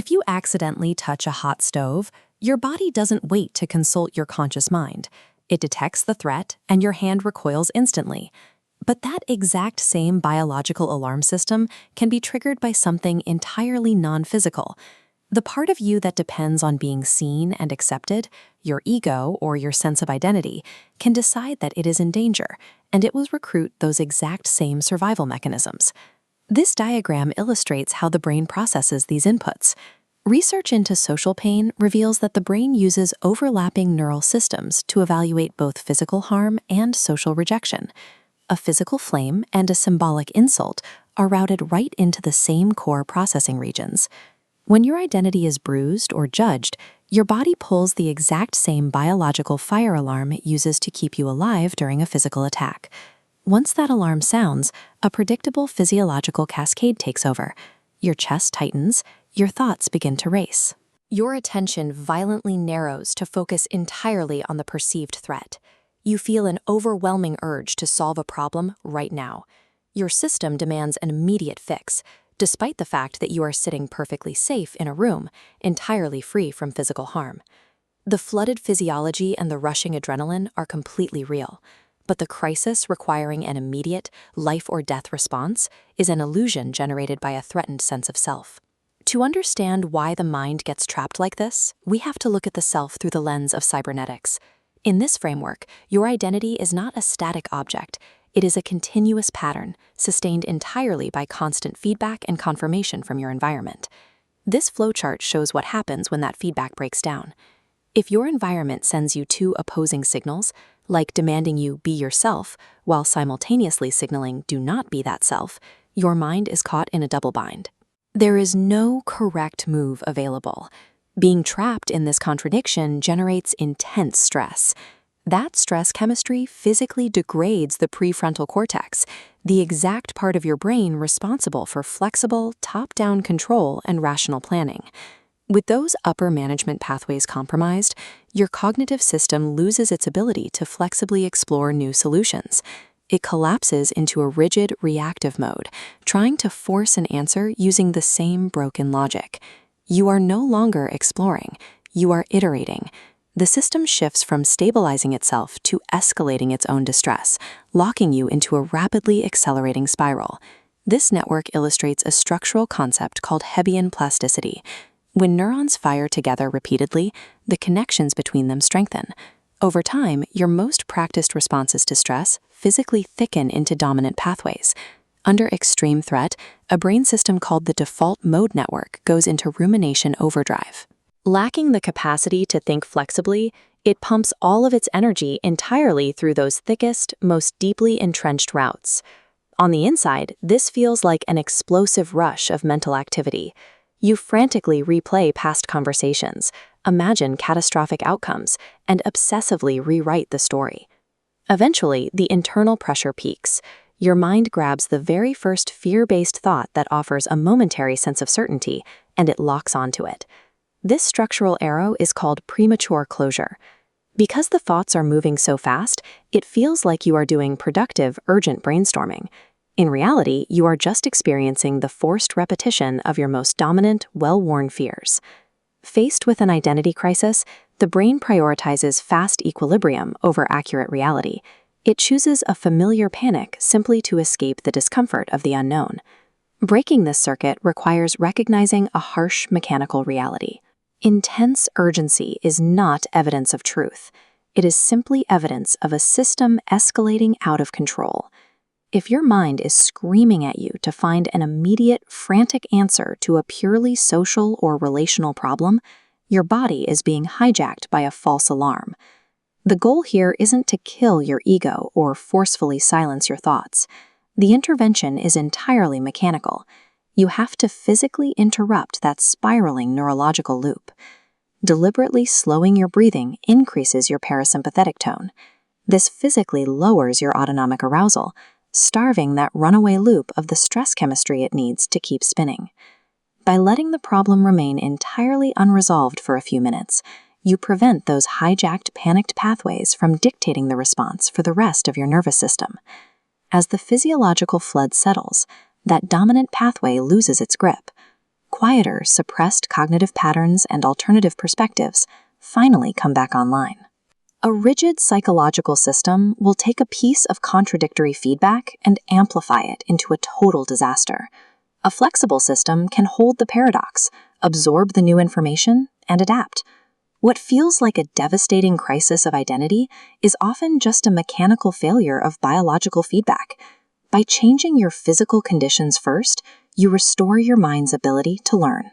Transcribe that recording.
If you accidentally touch a hot stove, your body doesn't wait to consult your conscious mind. It detects the threat, and your hand recoils instantly. But that exact same biological alarm system can be triggered by something entirely non-physical. The part of you that depends on being seen and accepted, your ego or your sense of identity, can decide that it is in danger, and it will recruit those exact same survival mechanisms. This diagram illustrates how the brain processes these inputs. Research into social pain reveals that the brain uses overlapping neural systems to evaluate both physical harm and social rejection. A physical flame and a symbolic insult are routed right into the same core processing regions. When your identity is bruised or judged, your body pulls the exact same biological fire alarm it uses to keep you alive during a physical attack. Once that alarm sounds, a predictable physiological cascade takes over. Your chest tightens, your thoughts begin to race. Your attention violently narrows to focus entirely on the perceived threat. You feel an overwhelming urge to solve a problem right now. Your system demands an immediate fix, despite the fact that you are sitting perfectly safe in a room, entirely free from physical harm. The flooded physiology and the rushing adrenaline are completely real, but the crisis requiring an immediate, life-or-death response is an illusion generated by a threatened sense of self. To understand why the mind gets trapped like this, we have to look at the self through the lens of cybernetics. In this framework, your identity is not a static object. It is a continuous pattern, sustained entirely by constant feedback and confirmation from your environment. This flowchart shows what happens when that feedback breaks down. If your environment sends you two opposing signals, like demanding you be yourself, while simultaneously signaling do not be that self, your mind is caught in a double bind. There is no correct move available. Being trapped in this contradiction generates intense stress. That stress chemistry physically degrades the prefrontal cortex, the exact part of your brain responsible for flexible, top-down control and rational planning. With those upper management pathways compromised, your cognitive system loses its ability to flexibly explore new solutions. It collapses into a rigid reactive mode, trying to force an answer using the same broken logic. You are no longer exploring, you are iterating. The system shifts from stabilizing itself to escalating its own distress, locking you into a rapidly accelerating spiral. This network illustrates a structural concept called Hebbian plasticity. When neurons fire together repeatedly, the connections between them strengthen. Over time, your most practiced responses to stress physically thicken into dominant pathways. Under extreme threat, a brain system called the default mode network goes into rumination overdrive. Lacking the capacity to think flexibly, it pumps all of its energy entirely through those thickest, most deeply entrenched routes. On the inside, this feels like an explosive rush of mental activity. You frantically replay past conversations, imagine catastrophic outcomes, and obsessively rewrite the story. Eventually, the internal pressure peaks. Your mind grabs the very first fear-based thought that offers a momentary sense of certainty, and it locks onto it. This structural arrow is called premature closure. Because the thoughts are moving so fast, it feels like you are doing productive, urgent brainstorming. In reality, you are just experiencing the forced repetition of your most dominant, well-worn fears. Faced with an identity crisis, the brain prioritizes fast equilibrium over accurate reality. It chooses a familiar panic simply to escape the discomfort of the unknown. Breaking this circuit requires recognizing a harsh mechanical reality. Intense urgency is not evidence of truth. It is simply evidence of a system escalating out of control. If your mind is screaming at you to find an immediate, frantic answer to a purely social or relational problem, your body is being hijacked by a false alarm. The goal here isn't to kill your ego or forcefully silence your thoughts. The intervention is entirely mechanical. You have to physically interrupt that spiraling neurological loop. Deliberately slowing your breathing increases your parasympathetic tone. This physically lowers your autonomic arousal, starving that runaway loop of the stress chemistry it needs to keep spinning. By letting the problem remain entirely unresolved for a few minutes, you prevent those hijacked, panicked pathways from dictating the response for the rest of your nervous system. As the physiological flood settles, that dominant pathway loses its grip. quieter, suppressed cognitive patterns and alternative perspectives finally come back online. A rigid psychological system will take a piece of contradictory feedback and amplify it into a total disaster. A flexible system can hold the paradox, absorb the new information, and adapt. What feels like a devastating crisis of identity is often just a mechanical failure of biological feedback. By changing your physical conditions first, you restore your mind's ability to learn.